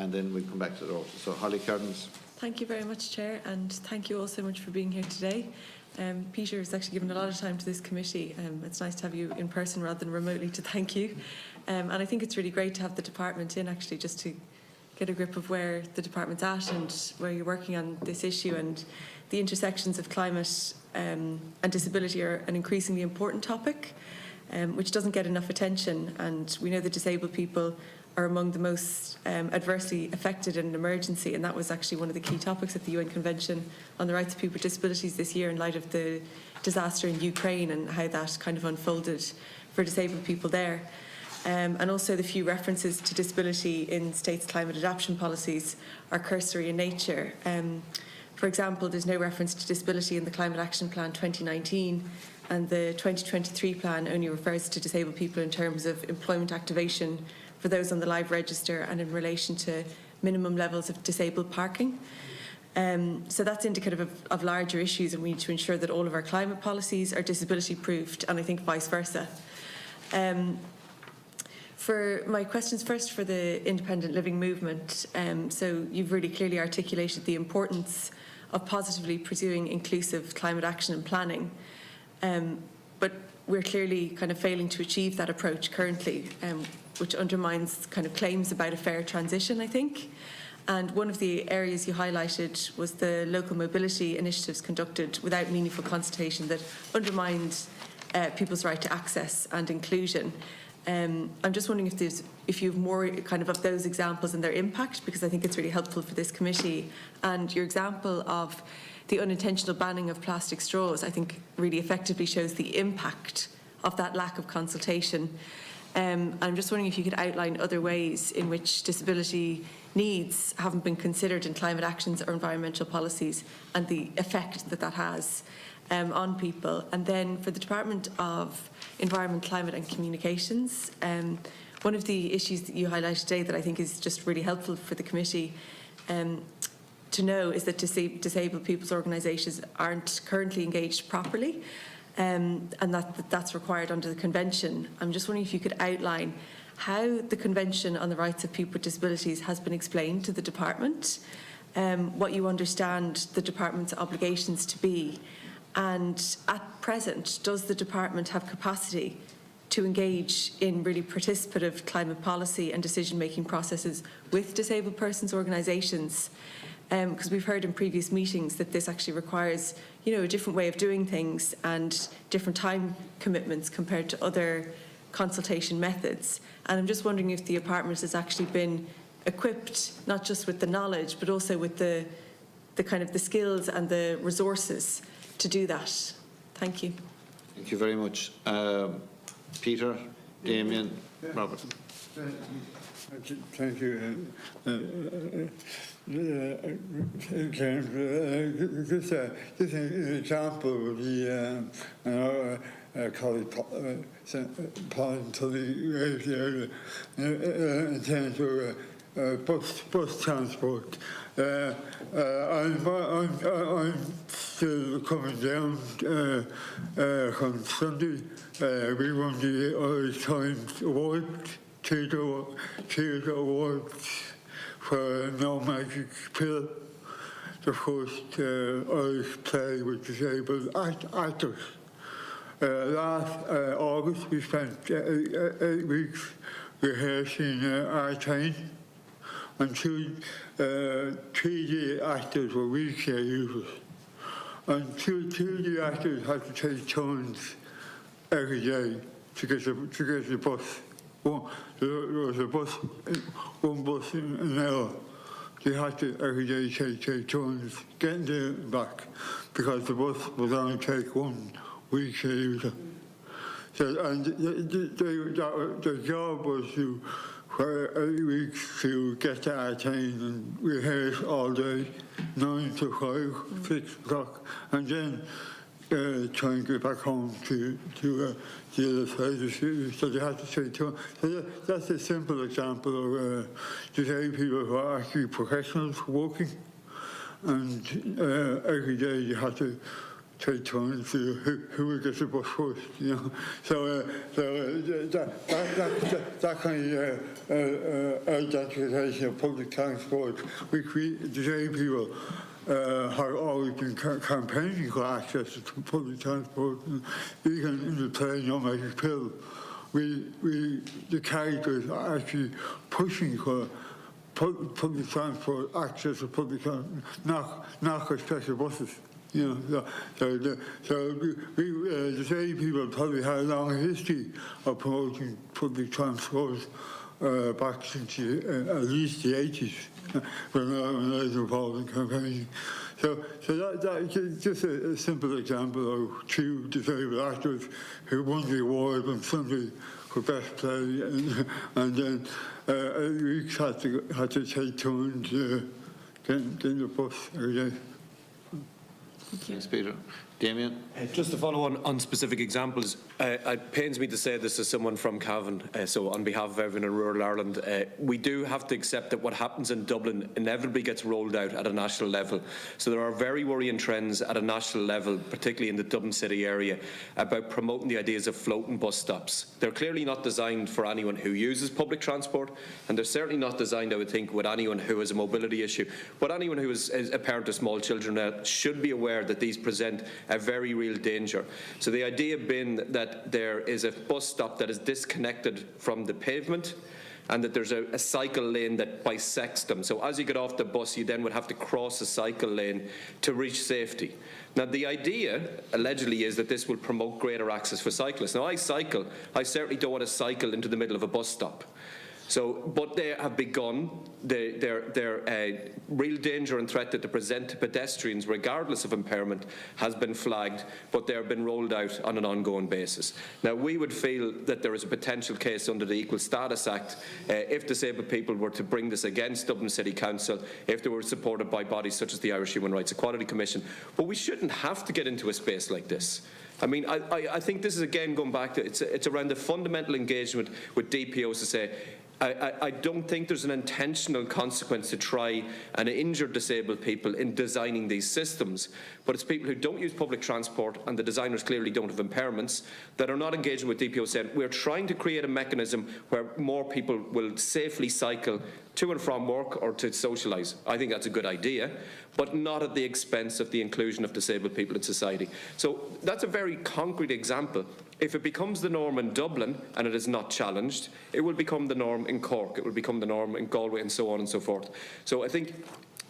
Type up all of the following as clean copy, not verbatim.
and then we'll come back to the roll. So Holly Kearns. Thank you very much, Chair, and thank you all so much for being here today. Peter has actually given a lot of time to this committee. It's nice to have you in person rather than remotely to thank you. And I think it's really great to have the department in, actually, just to get a grip of where the department's at and where you're working on this issue. And the intersections of climate and disability are an increasingly important topic, which doesn't get enough attention. And we know that disabled people are among the most adversely affected in an emergency, and that was actually one of the key topics at the UN Convention on the Rights of People with Disabilities this year in light of the disaster in Ukraine and how that kind of unfolded for disabled people there. And also the few references to disability in states' climate adaptation policies are cursory in nature. For example, there's no reference to disability in the Climate Action Plan 2019, and the 2023 plan only refers to disabled people in terms of employment activation for those on the live register and in relation to minimum levels of disabled parking. So that's indicative of larger issues, and we need to ensure that all of our climate policies are disability proofed, and I think vice versa. For my questions first for the independent living movement, so you've really clearly articulated the importance of positively pursuing inclusive climate action and planning, but we're clearly kind of failing to achieve that approach currently, which undermines kind of claims about a fair transition, I think. And one of the areas you highlighted was the local mobility initiatives conducted without meaningful consultation that undermined people's right to access and inclusion. I'm just wondering if you have more kind of those examples and their impact, because I think it's really helpful for this committee. And your example of the unintentional banning of plastic straws, I think, really effectively shows the impact of that lack of consultation. I'm just wondering if you could outline other ways in which disability needs haven't been considered in climate actions or environmental policies and the effect that that has on people. And then for the Department of Environment, Climate and Communications, one of the issues that you highlighted today that I think is just really helpful for the committee to know is that disabled people's organisations aren't currently engaged properly, and that's required under the Convention. I'm just wondering if you could outline how the Convention on the Rights of People with Disabilities has been explained to the Department, what you understand the Department's obligations to be, and at present, does the Department have capacity to engage in really participative climate policy and decision-making processes with disabled persons' organisations? Because we've heard in previous meetings that this actually requires, a different way of doing things and different time commitments compared to other consultation methods. And I'm just wondering if the department has actually been equipped, not just with the knowledge, but also with the kind of the skills and the resources to do that. Thank you. Thank you very much. Peter, Damien, Robert. Thank you. Just an example of the colleague parliamentary in terms of bus transport. I'm still coming down on Sunday. We won the Irish Times Award, Theatre Awards for No Magic Pill, the first Irish play with disabled actors. Last August, we spent 8 weeks rehearsing Artane, and 3D actors were wheelchair users. And 2D actors had to take turns every day to get the bus. There was one bus in an hour. They had to every day take turns getting there and back, because the bus would only take one wheelchair user. So, and their job was for 8 weeks to get to Artane and rehearse all day, 9 to 5, 6 o'clock, and then try and get back home to the other side of the city. So they had to take turns. So that's a simple example of disabled people who are actually professionals working, and every day you have to take turns who will get the bus first, you know. So that kind of identification of public transport, which we, the same people, have always been campaigning for access to public transport, and even in the play No Magic Pill, the characters are actually pushing for public transport, access to public transport, not for special buses. You know, so the same people probably had a long history of promoting public transport back since at least the 80s, when I was involved in campaigning. So that's just a simple example of two disabled actors who won the award on Sunday for best play, and then each had to take turns getting the bus every day. Thanks, Peter. Damien? Just to follow on specific examples, it pains me to say this as someone from Cavan, so on behalf of everyone in rural Ireland, we do have to accept that what happens in Dublin inevitably gets rolled out at a national level. So there are very worrying trends at a national level, particularly in the Dublin city area, about promoting the ideas of floating bus stops. They're clearly not designed for anyone who uses public transport, and they're certainly not designed, I would think, with anyone who has a mobility issue. But anyone who is a parent of small children should be aware that these present a very real danger. So the idea being that there is a bus stop that is disconnected from the pavement, and that there's a cycle lane that bisects them. So as you get off the bus, you then would have to cross a cycle lane to reach safety. Now, the idea, allegedly, is that this will promote greater access for cyclists. Now, I cycle. I certainly don't want to cycle into the middle of a bus stop. So, but they have begun their real danger and threat that they present to pedestrians, regardless of impairment, has been flagged, but they have been rolled out on an ongoing basis. Now, we would feel that there is a potential case under the Equal Status Act if disabled people were to bring this against Dublin City Council, if they were supported by bodies such as the Irish Human Rights Equality Commission. But we shouldn't have to get into a space like this. I mean, I think this is, again, going back to, it's around the fundamental engagement with DPOs to say, I don't think there's an intentional consequence to try and injure disabled people in designing these systems, but it's people who don't use public transport, and the designers clearly don't have impairments, that are not engaging with DPO saying, we're trying to create a mechanism where more people will safely cycle to and from work or to socialise. I think that's a good idea, but not at the expense of the inclusion of disabled people in society. So that's a very concrete example. If it becomes the norm in Dublin and it is not challenged, it will become the norm in Cork, it will become the norm in Galway, and so on and so forth. So I think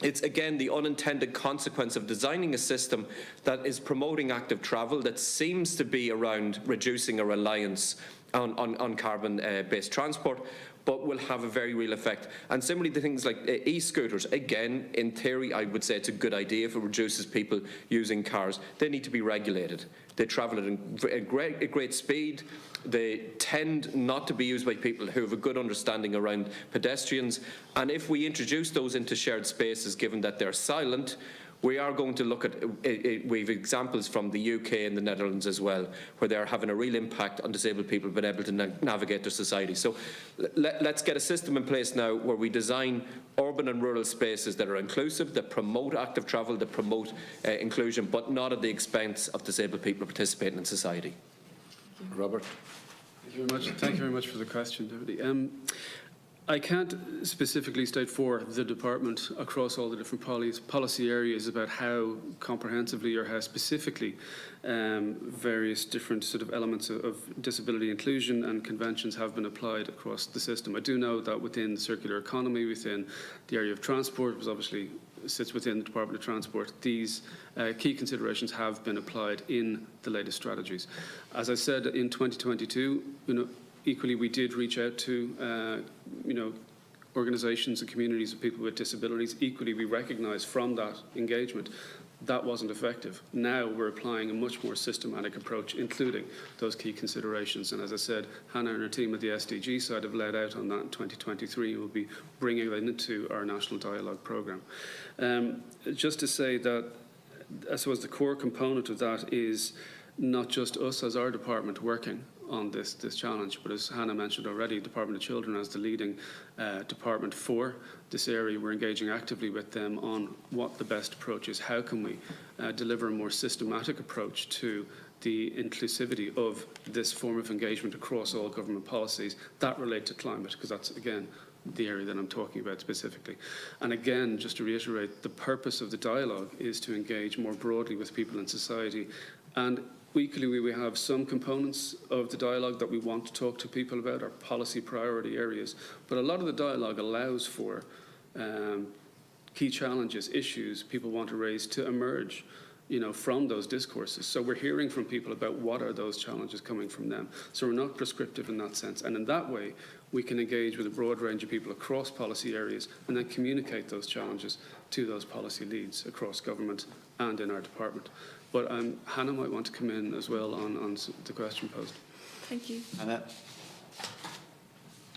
it's, again, the unintended consequence of designing a system that is promoting active travel, that seems to be around reducing a reliance on carbon-based transport, but will have a very real effect. And similarly, the things like e-scooters, again, in theory, I would say it's a good idea if it reduces people using cars. They need to be regulated. They travel at a great speed. They tend not to be used by people who have a good understanding around pedestrians. And if we introduce those into shared spaces, given that they're silent, we are going to look at, we have examples from the UK and the Netherlands as well, where they're having a real impact on disabled people being able to navigate their society. So let's get a system in place now where we design urban and rural spaces that are inclusive, that promote active travel, that promote inclusion, but not at the expense of disabled people participating in society. Robert? Thank you very much. Thank you very much for the question, Deputy. I can't specifically state for the department across all the different policy areas about how comprehensively or how specifically various different sort of elements of disability inclusion and conventions have been applied across the system. I do know that within the circular economy, within the area of transport, which obviously sits within the Department of Transport, these key considerations have been applied in the latest strategies. As I said, in 2022, equally, we did reach out to, organisations and communities of people with disabilities. Equally, we recognise from that engagement that wasn't effective. Now we're applying a much more systematic approach, including those key considerations. And as I said, Hannah and her team at the SDG side have led out on that in 2023 and will be bringing that into our National Dialogue programme. Just to say that, I suppose the core component of that is not just us as our department working on this challenge, but as Hannah mentioned already, Department of Children as the leading department for this area, we're engaging actively with them on what the best approach is. How can we deliver a more systematic approach to the inclusivity of this form of engagement across all government policies that relate to climate, because that's, again, the area that I'm talking about specifically. And again, just to reiterate, the purpose of the dialogue is to engage more broadly with people in society. And equally, we have some components of the dialogue that we want to talk to people about, our policy priority areas. But a lot of the dialogue allows for key challenges, issues people want to raise to emerge, from those discourses. So we're hearing from people about what are those challenges coming from them. So we're not prescriptive in that sense. And in that way, we can engage with a broad range of people across policy areas and then communicate those challenges to those policy leads across government and in our department. But Hannah might want to come in as well on the question posed. Thank you. Hannah?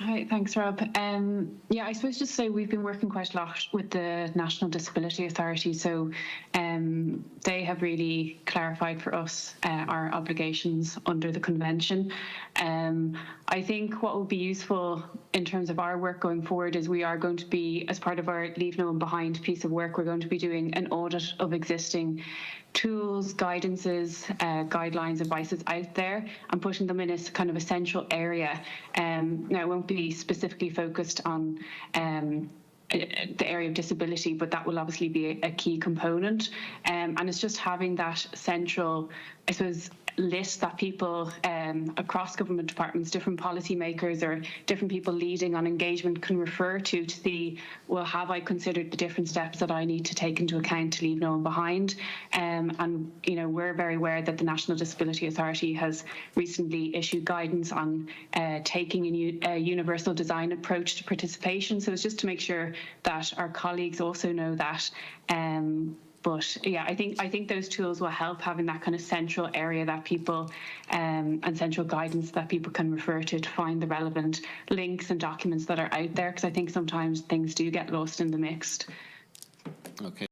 Hi, thanks, Rob. I suppose just say we've been working quite a lot with the National Disability Authority, so they have really clarified for us our obligations under the convention. I think what will be useful in terms of our work going forward is we are going to be, as part of our Leave No One Behind piece of work, we're going to be doing an audit of existing tools, guidances, guidelines, advices out there and putting them in a kind of a central area. Now, it won't be specifically focused on the area of disability, but that will obviously be a key component. And it's just having that central, I suppose, list that people across government departments, different policymakers or different people leading on engagement can refer to see, well, have I considered the different steps that I need to take into account to leave no one behind? And, we're very aware that the National Disability Authority has recently issued guidance on taking a universal design approach to participation. So it's just to make sure that our colleagues also know that. But yeah, I think those tools will help, having that kind of central area that people and central guidance that people can refer to find the relevant links and documents that are out there, because I think sometimes things do get lost in the mix. Okay.